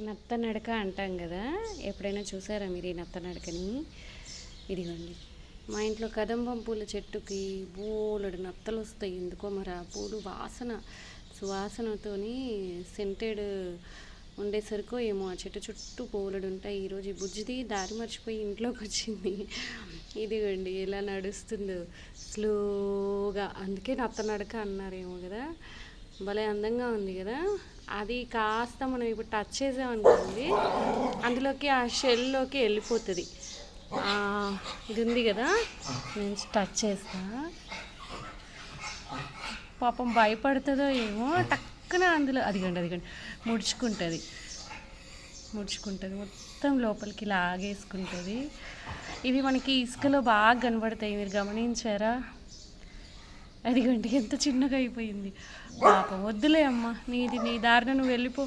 నత్త నడక అంటాం కదా, ఎప్పుడైనా చూసారా మీరు ఈ నత్త నడకని? ఇదిగోండి, మా ఇంట్లో కదంబం పూల చెట్టుకి బోలెడు నత్తలు వస్తాయి. ఎందుకో మరి ఆ పూలు సువాసనతోని సెంటెడ్ ఉండేసరికో ఏమో ఆ చెట్టు చుట్టూ బోలెడు ఉంటాయి. ఈరోజు ఈ బుజ్జిది దారి మర్చిపోయి ఇంట్లోకి వచ్చింది. ఇదిగోండి ఎలా నడుస్తుందో స్లోగా, అందుకే నత్త నడక అన్నారేమో కదా. భలే అందంగా ఉంది కదా. అది కాస్త మనం ఇప్పుడు టచ్ చేసామనుకోండి, అందులోకి ఆ షెల్లోకి వెళ్ళిపోతుంది. ఇది ఉంది కదా, నేను టచ్ చేస్తా. పాపం భయపడుతుందో ఏమో, టక్కున అందులో అదిగండి ముడుచుకుంటుంది, మొత్తం లోపలికి లాగేసుకుంటుంది. ఇవి మనకి ఇసుకలో బాగా కనబడతాయి, మీరు గమనించారా? అదిగండి ఎంత చిన్నగా అయిపోయింది. పాపం వద్దులే అమ్మ, నీ దారిన నువ్వు వెళ్ళిపో.